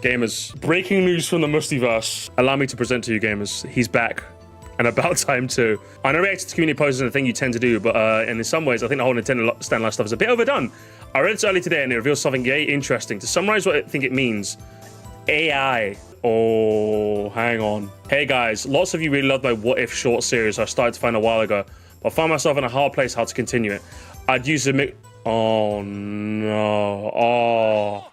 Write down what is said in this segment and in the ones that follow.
Gamers, breaking news from the Mustiverse. Allow me to present to you, gamers. He's back. And about time too. I know reacting to community posts is a thing you tend to do, but and in some ways, I think the whole Nintendo Stand stuff is a bit overdone. I read this early today and it reveals something yay interesting. To summarize what I think it means, AI. Oh, hang on. Hey guys, lots of you really loved my What If short series I started to find a while ago, but I found myself in a hard place how to continue it. I'd use a mix. Oh no. Oh.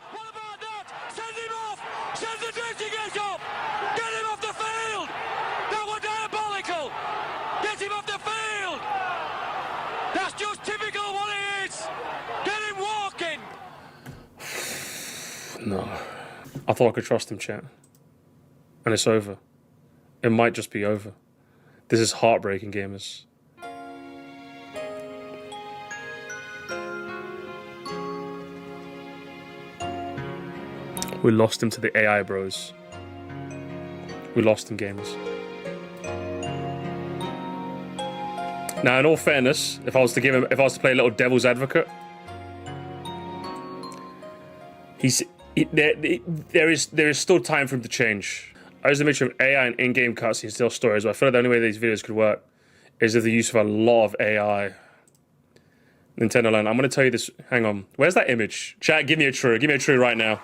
No. I thought I could trust him, chat. And it's over. It might just be over. This is heartbreaking, gamers. We lost him to the AI bros. We lost him, gamers. Now, in all fairness, if I was to play a little devil's advocate, there is still time for him to change. I use a mixture of AI and in-game cutscenes, still stories, but I feel like the only way these videos could work is with the use of a lot of AI. Nin10doland, I'm going to tell you this. Hang on. Where's that image? Chat, give me a true. Give me a true right now.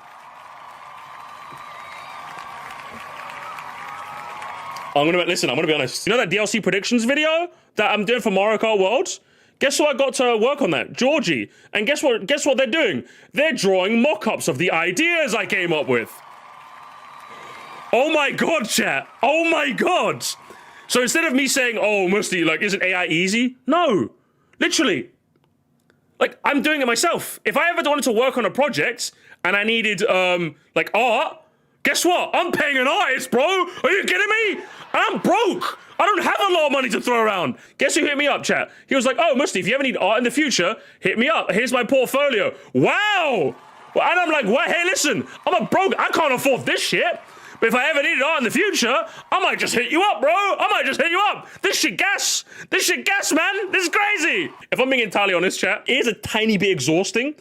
Listen, I'm going to be honest. You know that DLC predictions video that I'm doing for Mario Kart Worlds? Guess who I got to work on that? Georgie. And guess what they're doing? They're drawing mock-ups of the ideas I came up with. Oh my god, chat. Oh my god. So instead of me saying, oh, Moresty, like, isn't AI easy? No. Literally. Like, I'm doing it myself. If I ever wanted to work on a project and I needed, like, art, guess what? I'm paying an artist, bro. Are you kidding me? I'm broke. I don't have a lot of money to throw around. Guess who hit me up, chat? He was like, oh, Moresty, if you ever need art in the future, hit me up. Here's my portfolio. Wow. And I'm like, what? Hey, listen, I'm a broke. I can't afford this shit. But if I ever needed art in the future, I might just hit you up, bro. I might just hit you up. This shit gas. This shit gas, man. This is crazy. If I'm being entirely honest, chat, it is a tiny bit exhausting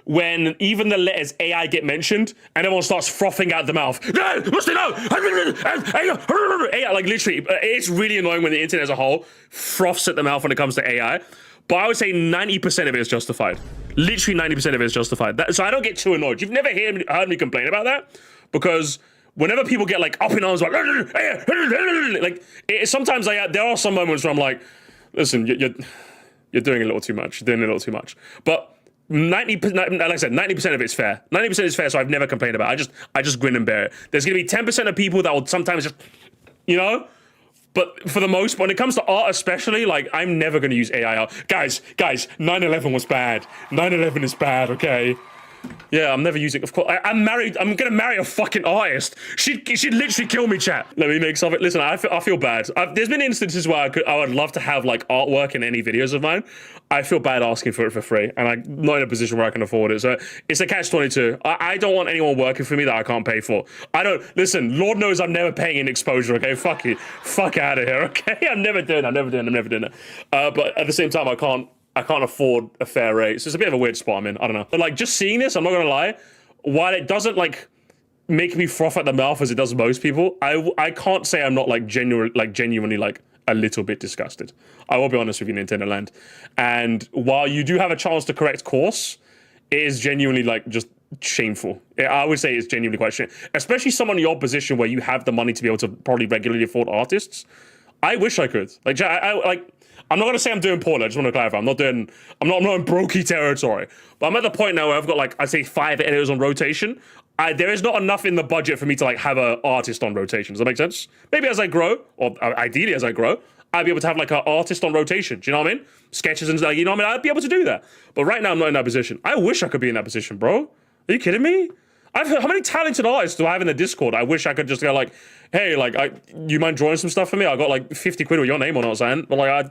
when even the letters AI get mentioned and everyone starts frothing out the mouth. No, Moresty, no. AI, like literally, it's really annoying when the internet as a whole froths at the mouth when it comes to AI. But I would say 90% of it is justified. Literally 90% of it is justified. So I don't get too annoyed. You've never heard me complain about that, because whenever people get like up in arms, like sometimes there are some moments where I'm like, listen, you're doing a little too much. You're doing a little too much. But 90%, like I said, 90% of it's fair. 90% is fair, so I've never complained about it. I just grin and bear it. There's gonna be 10% of people that will sometimes just, you know. But for the most, when it comes to art especially, like, I'm never gonna use AI art. Guys, 9/11 was bad. 9/11 is bad, okay? Yeah, I'm never using, of course. I'm married. I'm gonna marry a fucking artist. She'd literally kill me, chat. Let me make something. Listen, I feel bad. There's been instances where I would love to have like artwork in any videos of mine. I feel bad asking for it for free, and I'm not in a position where I can afford it. So it's a catch-22. I don't want anyone working for me that I can't pay for. Listen, Lord knows I'm never paying in exposure, okay? Fuck you. Fuck out of here, okay? I'm never doing that. But at the same time, I can't afford a fair rate. So it's a bit of a weird spot I'm in. I don't know. But like, just seeing this, I'm not gonna lie, while it doesn't like make me froth at the mouth as it does most people, I can't say I'm not like genuinely like a little bit disgusted. I will be honest with you, Nin10doland. And while you do have a chance to correct course, it is genuinely like just shameful. I would say it's genuinely quite shameful. Especially someone in your position where you have the money to be able to probably regularly afford artists. I wish I could. Like, I'm not gonna say I'm doing poorly. I just want to clarify. I'm not in brokey territory. But I'm at the point now where I've got like, I'd say 5 editors on rotation. There is not enough in the budget for me to like have an artist on rotation. Does that make sense? Maybe as I grow, or ideally as I grow, I'd be able to have like an artist on rotation. Do you know what I mean? Sketches and like, you know what I mean? I'd be able to do that. But right now I'm not in that position. I wish I could be in that position, bro. Are you kidding me? I've heard, how many talented artists do I have in the Discord? I wish I could just go like, hey, like, you mind drawing some stuff for me? I got like 50 quid with your name on it, saying, but like, I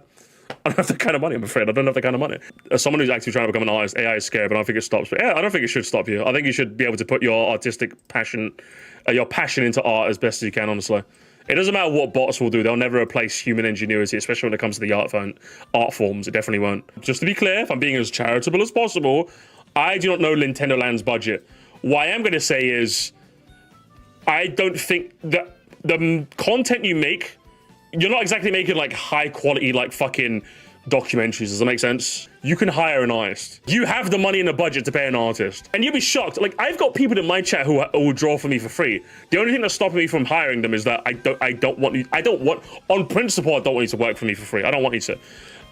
don't have that kind of money, I'm afraid. I don't have that kind of money. As someone who's actually trying to become an artist, AI is scary, but I don't think it stops. But yeah, I don't think it should stop you. I think you should be able to put your artistic passion, your passion into art as best as you can, honestly. It doesn't matter what bots will do. They'll never replace human ingenuity, especially when it comes to the art forms. It definitely won't. Just to be clear, if I'm being as charitable as possible, I do not know Nin10doland's budget. What I am going to say is, I don't think that the content you make, you're not exactly making like high quality, like fucking documentaries. Does that make sense? You can hire an artist. You have the money in the budget to pay an artist. And you'll be shocked. Like, I've got people in my chat who will draw for me for free. The only thing that's stopping me from hiring them is that I don't want, on principle, I don't want you to work for me for free. I don't want you to.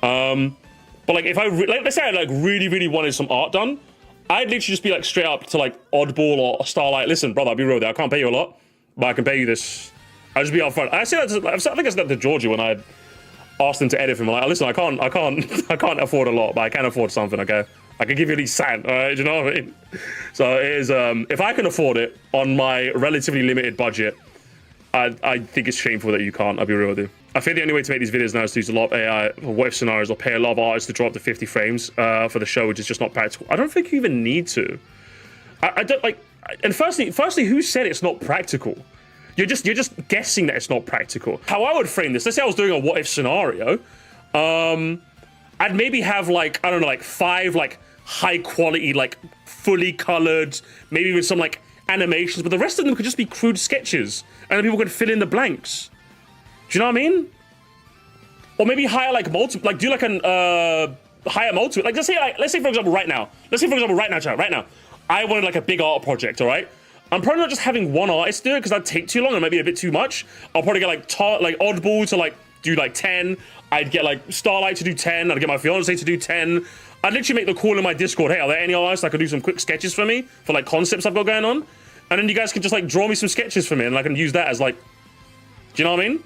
But like, if let's say I like really wanted some art done, I'd literally just be like straight up to like Oddball or Starlight. Listen, brother, I'll be real there. I can't pay you a lot, but I can pay you this. I'll just be upfront. I think I said that to Georgie when I asked him to edit him. I'm like, listen, I can't afford a lot, but I can afford something. Okay, I can give you at least sand. All right, do you know what I mean? So it is. If I can afford it on my relatively limited budget, I think it's shameful that you can't. I'll be real with you. I think the only way to make these videos now is to use a lot of AI for what if scenarios, or pay a lot of artists to draw up to 50 frames for the show, which is just not practical. I don't think you even need to. I don't like. And firstly, who said it's not practical? You're just guessing that it's not practical. How I would frame this, let's say I was doing a what if scenario, I'd maybe have like, I don't know, like 5 like high quality, like fully colored, maybe with some like animations, but the rest of them could just be crude sketches, and then people could fill in the blanks. Do you know what I mean? Or maybe hire like do like an hire multiple. Like let's say for example right now, chat, right now, I wanted like a big art project, all right? I'm probably not just having one artist do it because that'd take too long and might be a bit too much. I'll probably get like Oddball to like do like 10. I'd get like Starlight to do 10. I'd get my fiance to do 10. I'd literally make the call in my Discord, hey, are there any artists that could do some quick sketches for me for like concepts I've got going on? And then you guys can just like draw me some sketches for me and I can use that as like, do you know what I mean?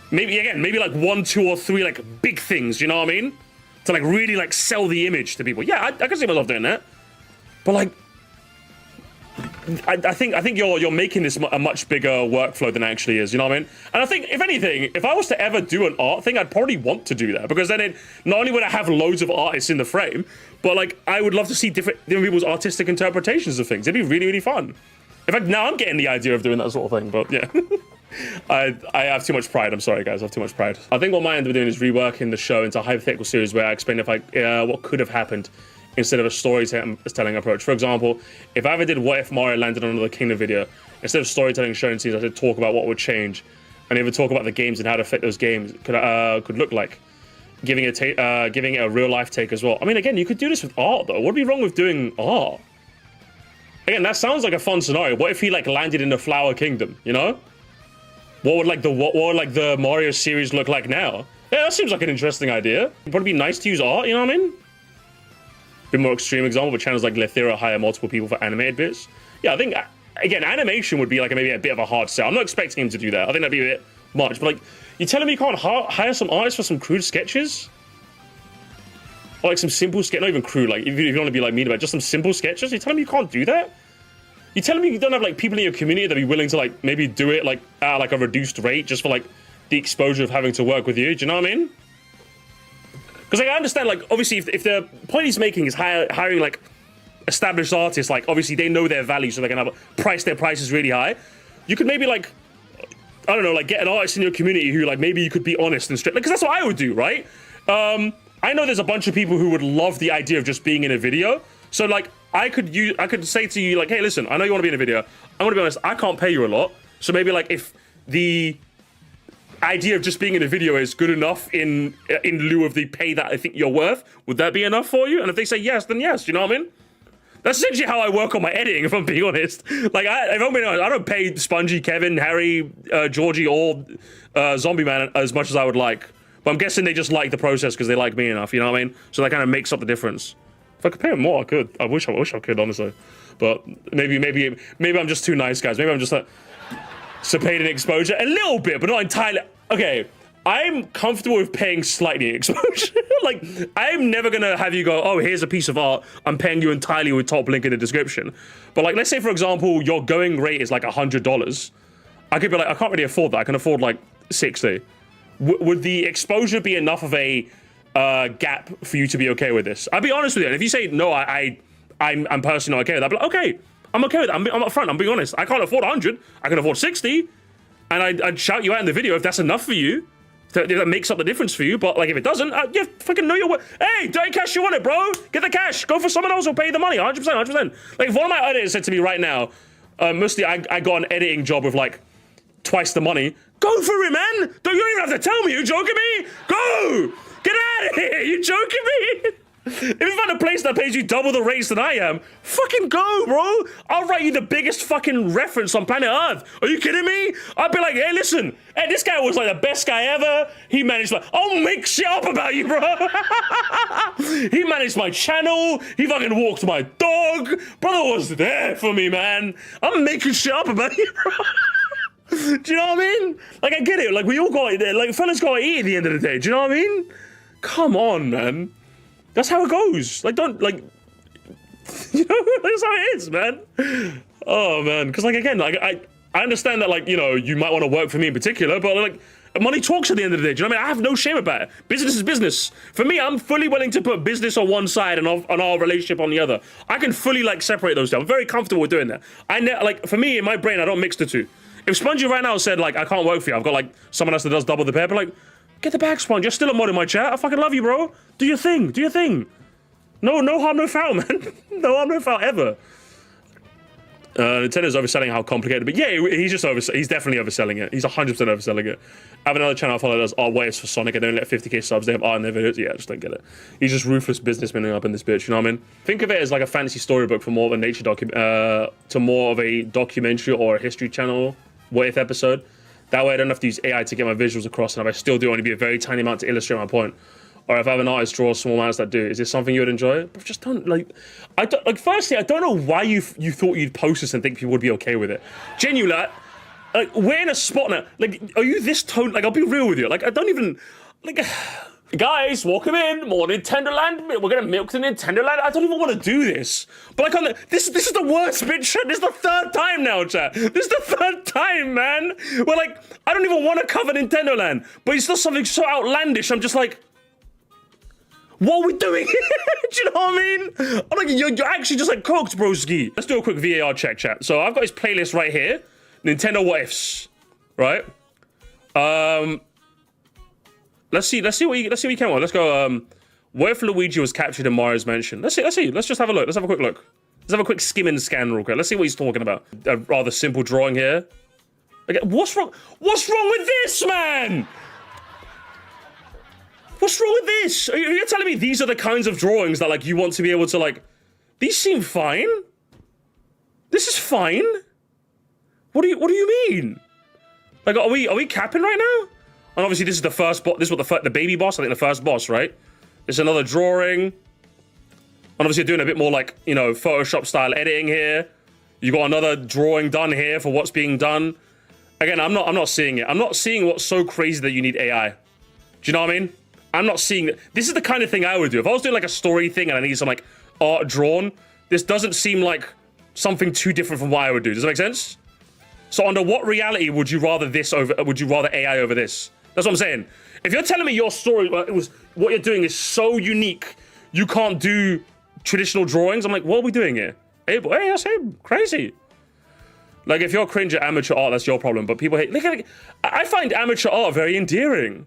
Maybe like 1, 2, or 3 like big things, you know what I mean? To like really like sell the image to people. Yeah, I can see myself doing that. But like, I think you're making this a much bigger workflow than it actually is, you know what I mean? And I think, if anything, if I was to ever do an art thing, I'd probably want to do that, because then not only would I have loads of artists in the frame, but like I would love to see different people's artistic interpretations of things. It'd be really fun. In fact, now I'm getting the idea of doing that sort of thing, but yeah. I have too much pride. I'm sorry, guys. I have too much pride. I think what I might end up doing is reworking the show into a hypothetical series where I explain what could have happened instead of a storytelling approach. For example, if I ever did What If Mario Landed on Another Kingdom video, instead of storytelling showing scenes, I did talk about what would change, and even talk about the games and how to affect those games could look like, giving it a real life take as well. I mean, again, you could do this with art though. What'd be wrong with doing art? Again, that sounds like a fun scenario. What if he like landed in the Flower Kingdom? You know, what would the Mario series look like now? Yeah, that seems like an interesting idea. It'd probably be nice to use art. You know what I mean? Bit more extreme example, but channels like Lethera hire multiple people for animated bits. Yeah, I think, again, animation would be like maybe a bit of a hard sell. I'm not expecting him to do that. I think that'd be a bit much, but like, you're telling me you can't hire some artists for some crude sketches? Or like some simple sketch, not even crude, like if you don't want to be like mean about it, just some simple sketches? You're telling me you can't do that? You're telling me you don't have like people in your community that'd be willing to like maybe do it like at like a reduced rate just for like the exposure of having to work with you? Do you know what I mean? Because like, I understand, like, obviously, if the point he's making is hiring, like, established artists, like, obviously, they know their value, so they can price their prices really high. You could maybe, like, I don't know, like, get an artist in your community who, like, maybe you could be honest and straight. Because that's what I would do, right? I know there's a bunch of people who would love the idea of just being in a video. So, like, I could say to you, like, hey, listen, I know you want to be in a video. I'm going to be honest, I can't pay you a lot. So maybe, like, if the idea of just being in a video is good enough in lieu of the pay that I think you're worth, would that be enough for you? And if they say yes, then yes, you know what I mean? That's essentially how I work on my editing, if I'm being honest. Like, if I'm being honest, I don't pay Spongy, Kevin, Harry, Georgie, or Zombie Man as much as I would like. But I'm guessing they just like the process because they like me enough, you know what I mean? So that kind of makes up the difference. If I could pay them more, I could. I wish I could, honestly. But maybe I'm just too nice, guys. Maybe I'm just like supporting exposure a little bit, but not entirely. Okay, I'm comfortable with paying slightly exposure. Like, I'm never gonna have you go, oh, here's a piece of art, I'm paying you entirely with top link in the description. But like, let's say for example, your going rate is like $100. I could be like, I can't really afford that. I can afford like 60. Would the exposure be enough of a gap for you to be okay with this? I'll be honest with you. And if you say no, I'm personally not okay with that, but like, okay, I'm okay with that. I'm upfront. I'm being honest. I can't afford 100. I can afford 60. And I'd shout you out in the video if that's enough for you. If that makes up the difference for you. But like, if it doesn't, you fucking know your worth. Hey, dirty cash, you want it, bro? Get the cash. Go for someone else who'll pay you the money. 100%, 100%. Like, if one of my editors said to me right now, Mostly, I got an editing job with like twice the money. Go for it, man. Don't you even have to tell me. You joking me? Go. Get out of here. You joking me? If you find a place that pays you double the rates than I am, fucking go, bro. I'll write you the biggest fucking reference on planet Earth. Are you kidding me? I'll be like, hey, listen. Hey, this guy was like the best guy ever. He managed like, I'll make shit up about you, bro. He managed my channel. He fucking walked my dog. Brother was there for me, man. I'm making shit up about you, bro. Do you know what I mean? Like, I get it. Like, we all got it. Like, fellas got to eat at the end of the day. Do you know what I mean? Come on, man. That's how it goes. Like, don't, like, you know, that's how it is, man. Oh, man. Because, like, again, like, I understand that, like, you know, you might want to work for me in particular, but, like, money talks at the end of the day. Do you know what I mean? I have no shame about it. Business is business. For me, I'm fully willing to put business on one side and on our relationship on the other. I can fully, like, separate those two. I'm very comfortable with doing that. Like, for me, in my brain, I don't mix the two. If Spongy right now said, like, I can't work for you, I've got, like, someone else that does double the pay, but, like, get the bag, Sponge. You're still a mod in my chat. I fucking love you, bro. Do your thing. Do your thing. No harm, no foul, man. No harm, no foul, ever. Nintendo's overselling how complicated, but yeah, he's definitely overselling it. He's 100% overselling it. I have another channel I follow that does waves for Sonic and they only let 50k subs. They have art in their videos. Yeah, I just don't get it. He's just ruthless businessman up in this bitch, you know what I mean? Think of it as like a fantasy storybook for more of a nature to more of a documentary or a history channel what if episode. That way I don't have to use AI to get my visuals across, and if I still do only be a very tiny amount to illustrate my point. Or if I have an artist draw small amounts that do, is this something you would enjoy? But just don't, like, firstly, I don't know why you thought you'd post this and think people would be okay with it. Genuinely, like, we're in a spot now. Like, are you this tone? Like, I'll be real with you. Like, I don't even, like, guys, welcome in, more Nin10doland. We're gonna milk the Nin10doland. I don't even want to do this. But like, this is the worst, bitch. This is the third time now, chat. This is the third time, man. We're like, I don't even want to cover Nin10doland, but it's still something so outlandish. I'm just like, what are we doing? Do you know what I mean? I'm like, you're actually just like cooked, broski. Let's do a quick VAR check, chat. So I've got his playlist right here. Nintendo What Ifs, right? Let's see what you came on. Let's go. What if Luigi was captured in Mario's mansion? Let's see. Let's just have a look. Let's have a quick look. Let's have a quick skim and scan real quick. Let's see what he's talking about. A rather simple drawing here. Okay, what's wrong? What's wrong with this, man? What's wrong with this? Are you telling me these are the kinds of drawings that like you want to be able to like? These seem fine. This is fine. What do you mean? Like, are we capping right now? And obviously this is the first boss. This is what the baby boss. I think the first boss, right? It's another drawing. And obviously doing a bit more like, you know, Photoshop style editing here. You got another drawing done here for what's being done. Again, I'm not seeing it. I'm not seeing what's so crazy that you need AI. Do you know what I mean? I'm not seeing it. This is the kind of thing I would do. If I was doing like a story thing and I need some like art drawn, this doesn't seem like something too different from what I would do. Does that make sense? So under what reality would you rather AI over this? That's what I'm saying. If you're telling me your story, what you're doing is so unique, you can't do traditional drawings, I'm like, what are we doing here? Hey, that's him. Crazy. Like, if you're cringe at amateur art, that's your problem. But people hate. Like, I find amateur art very endearing.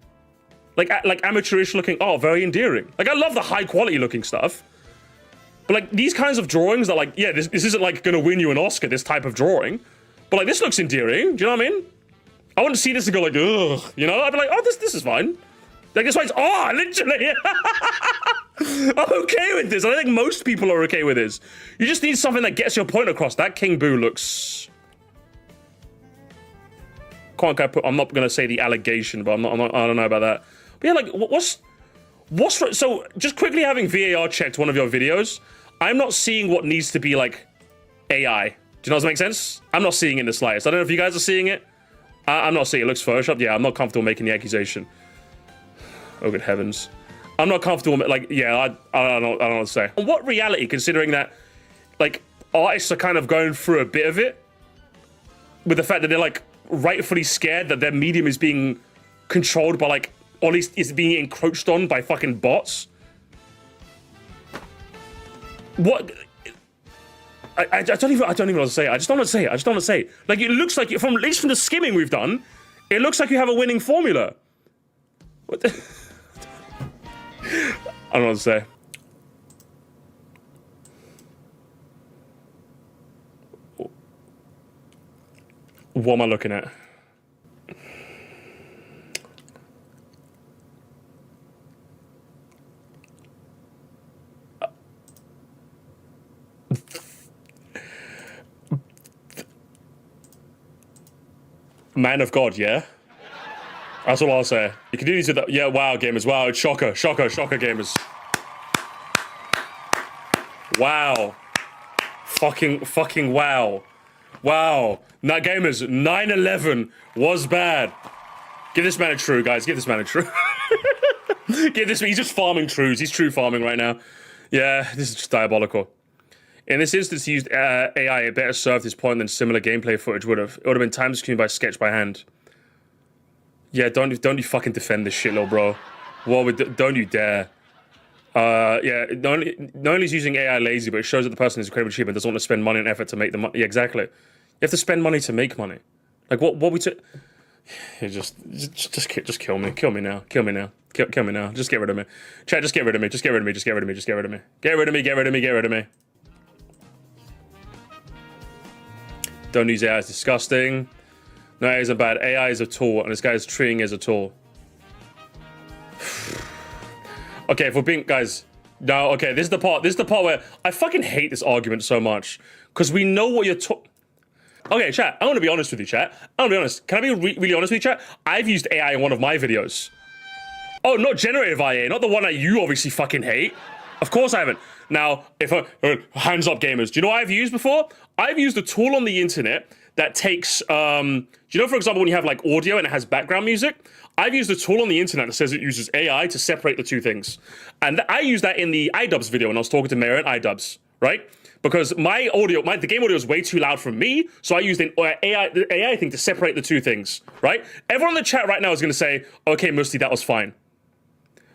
Like amateurish looking art, very endearing. Like, I love the high quality looking stuff. But like these kinds of drawings are like, yeah, this isn't like gonna win you an Oscar, this type of drawing. But like, this looks endearing. Do you know what I mean? I wouldn't see this and go like, ugh, you know? I'd be like, oh, this is fine. Like, this one's, oh, literally. I'm okay with this. I think most people are okay with this. You just need something that gets your point across. That King Boo looks... I'm not gonna say the allegation, but I don't know about that. But yeah, like, what's so just quickly having VAR checked one of your videos, I'm not seeing what needs to be like AI. Do you know what makes sense? I'm not seeing it in the slightest. I don't know if you guys are seeing it. I'm not seeing it. It looks photoshopped. Yeah, I'm not comfortable making the accusation. Oh, good heavens. I'm not comfortable, like, yeah, I don't know what to say. On what reality, considering that, like, artists are kind of going through a bit of it, with the fact that they're, like, rightfully scared that their medium is being controlled by, like, or at least is being encroached on by fucking bots. What? I don't even know what to say. I just don't want to say it. Like, it looks like, at least from the skimming we've done, it looks like you have a winning formula. What the? I don't know what to say. What am I looking at? Man of God, yeah? That's all I'll say. You can do these with that. Yeah, wow, gamers. Wow, it's shocker, gamers. Wow. Fucking wow. Wow. Now, gamers, 9/11 was bad. Give this man a true, guys. Give this man a true. He's just farming trues. He's true farming right now. Yeah, this is just diabolical. In this instance, he used AI. It better served his point than similar gameplay footage would have. It would have been time screened by sketch by hand. Yeah, don't you fucking defend this shit, little bro. Don't you dare. Yeah, not only is using AI lazy, but it shows that the person is incredibly cheap and doesn't want to spend money and effort to make the money. Yeah, exactly. You have to spend money to make money. Like what we took. Just kill me. Kill me now. Kill me now. Kill me now. Just get rid of me. Chat, just get rid of me. Just get rid of me. Just get rid of me. Just get rid of me. Get rid of me. Get rid of me. Get rid of me. Don't use AI. It's disgusting. No, AI isn't bad. AI is a tool, and this guy is treating it as a tool. Okay, if we're being guys, no. Okay, this is the part. This is the part where I fucking hate this argument so much because we know what you're talking. Okay, chat. I want to be honest with you, chat. I want to be honest. Can I be really honest with you, chat? I've used AI in one of my videos. Oh, not generative AI, not the one that you obviously fucking hate. Of course I haven't. Now, if hands up, gamers. Do you know what I've used before? I've used a tool on the internet that takes. Do you know, for example, when you have like audio and it has background music? I've used a tool on the internet that says it uses AI to separate the two things. And I used that in the iDubbbz video when I was talking to Mayor and iDubbbz, right? Because my audio, the game audio is way too loud for me, so I used an AI thing to separate the two things, right? Everyone in the chat right now is going to say, okay, Moresty, that was fine.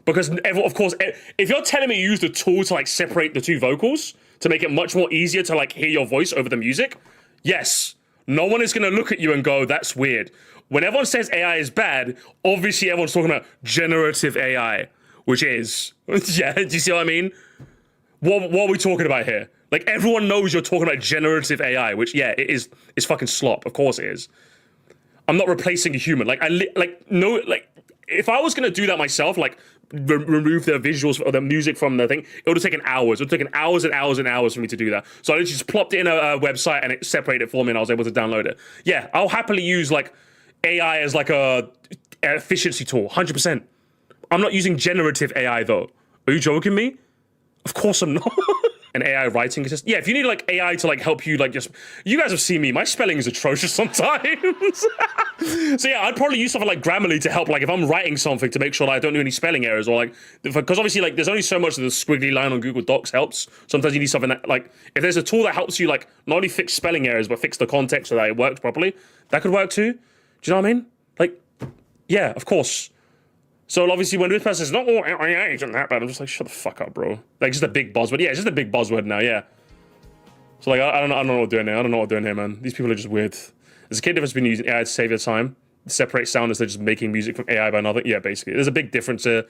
Because, of course, if you're telling me you used a tool to, like, separate the two vocals, to make it much more easier to, like, hear your voice over the music, yes, no one is going to look at you and go, that's weird. When everyone says AI is bad, obviously everyone's talking about generative AI, which is, yeah, do you see what I mean? What are we talking about here? Like, everyone knows you're talking about generative AI, which, yeah, it's fucking slop. Of course it is. I'm not replacing a human. Like, if I was going to do that myself, like, remove the visuals or the music from the thing, it would have taken hours. It would have taken hours and hours and hours for me to do that. So I literally just plopped it in a website and it separated it for me and I was able to download it. Yeah, I'll happily use, like, AI as, like, an efficiency tool, 100%. I'm not using generative AI, though. Are you joking me? Of course I'm not. An AI writing assistant. Yeah, if you need like AI to like help you, like just you guys have seen me. My spelling is atrocious sometimes. So yeah, I'd probably use something like Grammarly to help. Like if I'm writing something to make sure that I don't do any spelling errors or like because obviously like there's only so much that the squiggly line on Google Docs helps. Sometimes you need something that like if there's a tool that helps you like not only fix spelling errors but fix the context so that it works properly, that could work too. Do you know what I mean? Like, yeah, of course. So obviously when this person says, no, AI isn't that bad, I'm just like, shut the fuck up, bro. Like, just a big buzzword. Yeah, it's just a big buzzword now, yeah. So like, I don't know what we're doing here. I don't know what we're doing here, man. These people are just weird. There's a kid difference between using AI to save your time, separate sound instead of just making music from AI by another. Yeah, basically. There's a big difference here.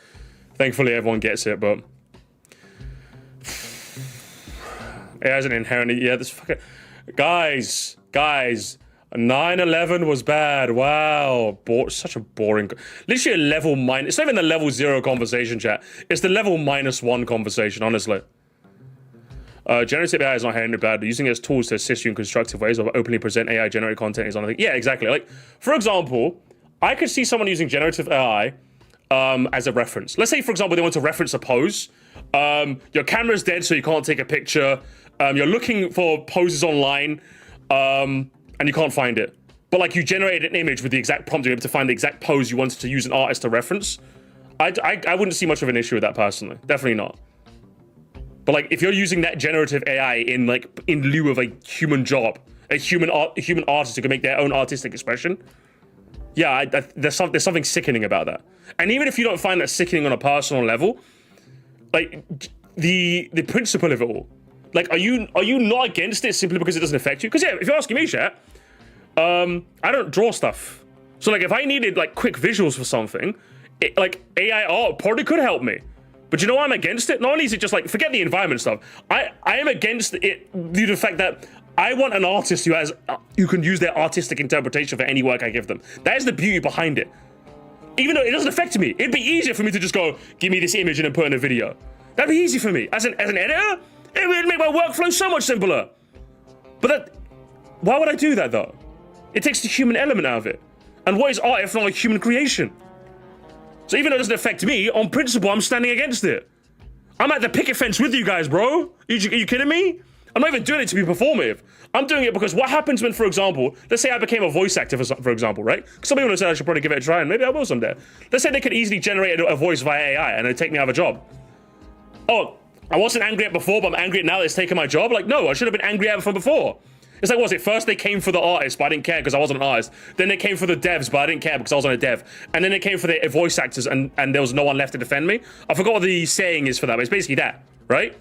Thankfully, everyone gets it, but... AI isn't inherently... Yeah, this fucking... Guys. 9/11 was bad. Wow. Such a boring... Literally a level minus... It's not even the level 0 conversation, chat. It's the level -1 conversation, honestly. Generative AI is not inherently bad, but using it as tools to assist you in constructive ways or openly present AI-generated content is another thing. Yeah, exactly. Like, for example, I could see someone using generative AI as a reference. Let's say, for example, they want to reference a pose. Your camera's dead, so you can't take a picture. You're looking for poses online. And you can't find it. But like you generated an image with the exact prompt, you're able to find the exact pose you wanted to use an artist to reference. I wouldn't see much of an issue with that personally. Definitely not. But like if you're using that generative AI in lieu of a human job, a human artist who can make their own artistic expression, yeah, there's something sickening about that. And even if you don't find that sickening on a personal level, like the principle of it all. Like, are you not against it simply because it doesn't affect you? Because yeah, if you're asking me, chat, I don't draw stuff. So like, if I needed like quick visuals for something, like AI art probably could help me. But you know why I'm against it? Not only is it just like, forget the environment stuff. I am against it due to the fact that I want an artist who has, who can use their artistic interpretation for any work I give them. That is the beauty behind it. Even though it doesn't affect me, it'd be easier for me to just go, give me this image and then put in a video. That'd be easy for me. As an editor, it would make my workflow so much simpler. But why would I do that though? It takes the human element out of it. And what is art if not a human creation? So even though it doesn't affect me, on principle, I'm standing against it. I'm at the picket fence with you guys, bro. Are you kidding me? I'm not even doing it to be performative. I'm doing it because what happens when, for example, let's say I became a voice actor, for example, right? Some people said I should probably give it a try, and maybe I will someday. Let's say they could easily generate a voice via AI, and it'd take me out of a job. Oh, I wasn't angry at before, but I'm angry at now that it's taken my job? Like, no, I should have been angry at it from before. It's like, what was it? First they came for the artist, but I didn't care because I wasn't an artist. Then they came for the devs, but I didn't care because I wasn't a dev. And then they came for the voice actors, and there was no one left to defend me. I forgot what the saying is for that, but it's basically that, right?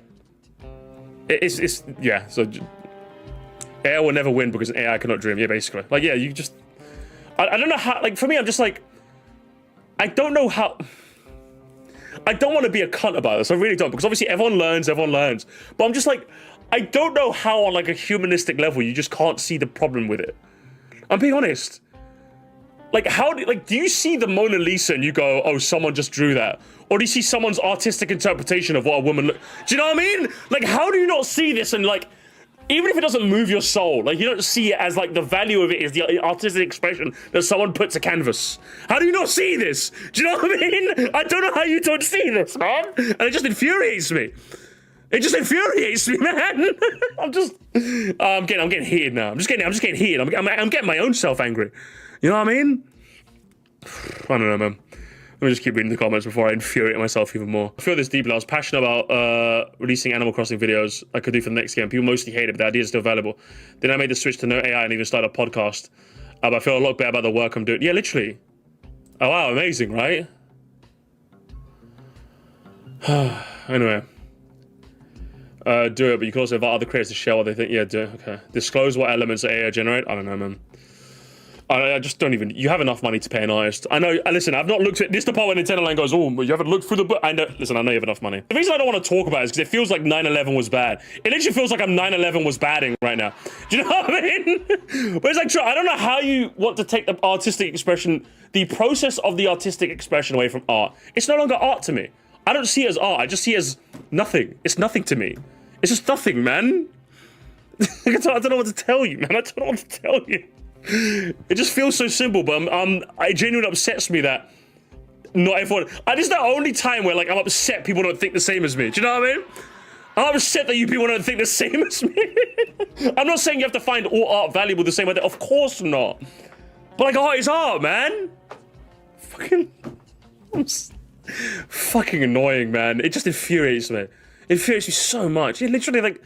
It's yeah, so AI will never win because an AI cannot dream. Yeah, basically. Like, yeah, you just... I don't know how... Like, for me, I'm just like... I don't know how... I don't want to be a cunt about this. I really don't. Because obviously everyone learns. But I'm just like... I don't know how on, like, a humanistic level you just can't see the problem with it. I'm being honest. Like, do you see the Mona Lisa and you go, oh, someone just drew that? Or do you see someone's artistic interpretation of what a woman do you know what I mean? Like, how do you not see this and, like... Even if it doesn't move your soul, like, you don't see it as, like, the value of it is the artistic expression that someone puts to canvas. How do you not see this? Do you know what I mean? I don't know how you don't see this, man. And it just infuriates me. It just infuriates me, man. I'm getting heated now. I'm just getting heated. I'm getting my own self angry. You know what I mean? I don't know, man. Let me just keep reading the comments before I infuriate myself even more. I feel this deeply. I was passionate about releasing Animal Crossing videos I could do for the next game. People mostly hate it, but the idea is still valuable. Then I made the switch to no AI and even started a podcast. But I feel a lot better about the work I'm doing. Yeah, literally. Oh, wow, amazing, right? Anyway. Do it, but you can also invite other creators to share what they think. Yeah, do it. Okay. Disclose what elements AI generate. I don't know, man. I just don't even... You have enough money to pay an artist. I know... Listen, I've not looked at... This is the part where Nin10doland goes, oh, you haven't looked through the book. I know... Listen, I know you have enough money. The reason I don't want to talk about it is because it feels like 9/11 was bad. It literally feels like I'm 9/11 was badding right now. Do you know what I mean? But it's like, I don't know how you want to take the artistic expression, the process of the artistic expression away from art. It's no longer art to me. I don't see it as art. I just see it as nothing. It's nothing to me. It's just nothing, man. I don't know what to tell you, man. I don't know what to tell you. It just feels so simple, but it genuinely upsets me that not everyone... This is the only time where, like, I'm upset people don't think the same as me. Do you know what I mean? I'm upset that you people don't think the same as me. I'm not saying you have to find all art valuable the same way. Of course not. But, like, art is art, man. Fucking annoying, man. It just infuriates me. It infuriates me so much. It literally, like...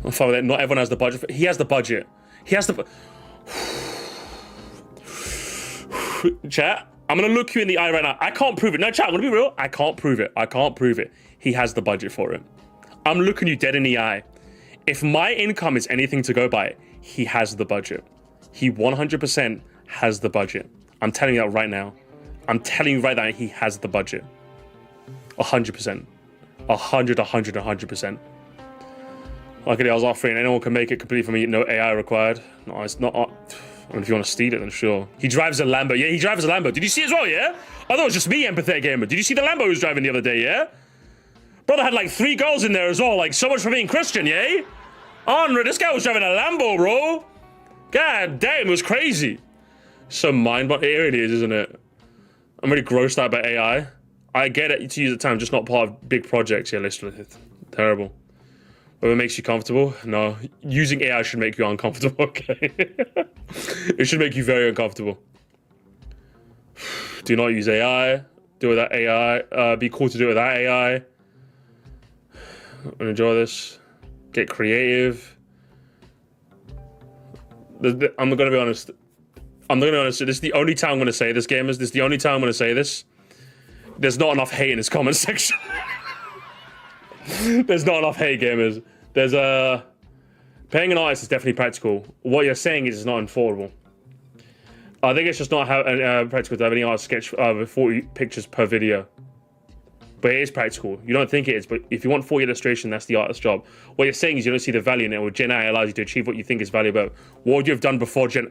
I'm fine with it. Not everyone has the budget. He has the budget. He has the... Chat, I'm gonna look you in the eye right now. I can't prove it. No, chat, I'm gonna be real. I can't prove it. I can't prove it. He has the budget for it. I'm looking you dead in the eye. If my income is anything to go by, he has the budget. He 100% has the budget. I'm telling you that right now. I'm telling you right now, he has the budget. 100%. 100%. Like I was offering, anyone can make it completely for me, no AI required. No, it's not. I mean, if you want to steal it, then sure. He drives a Lambo. Yeah, he drives a Lambo. Did you see it as well, yeah? I thought it was just me, empathetic gamer. Did you see the Lambo he was driving the other day, yeah? Brother had like 3 girls in there as well. Like, so much for being Christian, yeah? Andre, this guy was driving a Lambo, bro. God damn, it was crazy. So mind-boggling. It really is, isn't it? I'm really grossed out by AI. I get it to use the time, just not part of big projects. Yeah, literally. It's terrible. Whether it makes you comfortable? No. Using AI should make you uncomfortable, okay? It should make you very uncomfortable. Do not use AI. Do it without AI. Be cool to do it without AI. Enjoy this. Get creative. I'm gonna be honest. This is the only time I'm gonna say this, gamers. This is the only time I'm gonna say this. There's not enough hate in this comment section. There's not enough hate, gamers. There's paying an artist is definitely practical. What you're saying is it's not affordable. I think it's just not how practical to have any artist sketch with 40 pictures per video. but it is practical. You don't think it is, but if you want 4 illustration, that's the artist's job. What you're saying is you don't see the value in it, or Gen AI allows you to achieve what you think is valuable. What would you have done before Gen...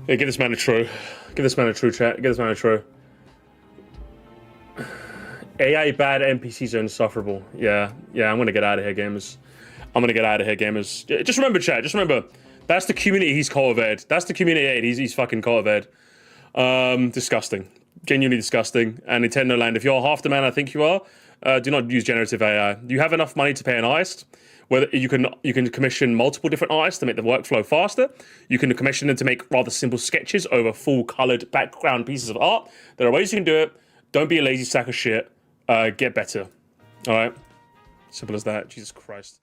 Yeah, give this man a true. Give this man a true chat. Give this man a true. AI bad, NPCs are insufferable. Yeah, I'm gonna get out of here, gamers. I'm gonna get out of here, gamers. Just remember, chat. Just remember, that's the community he's cultivated. That's the community he's fucking cultivated. Disgusting. Genuinely disgusting. And Nin10doland, if you're half the man I think you are, do not use generative AI. You have enough money to pay an artist. Whether you can commission multiple different artists to make the workflow faster. You can commission them to make rather simple sketches over full colored background pieces of art. There are ways you can do it. Don't be a lazy sack of shit. Get better. All right. Simple as that. Jesus Christ.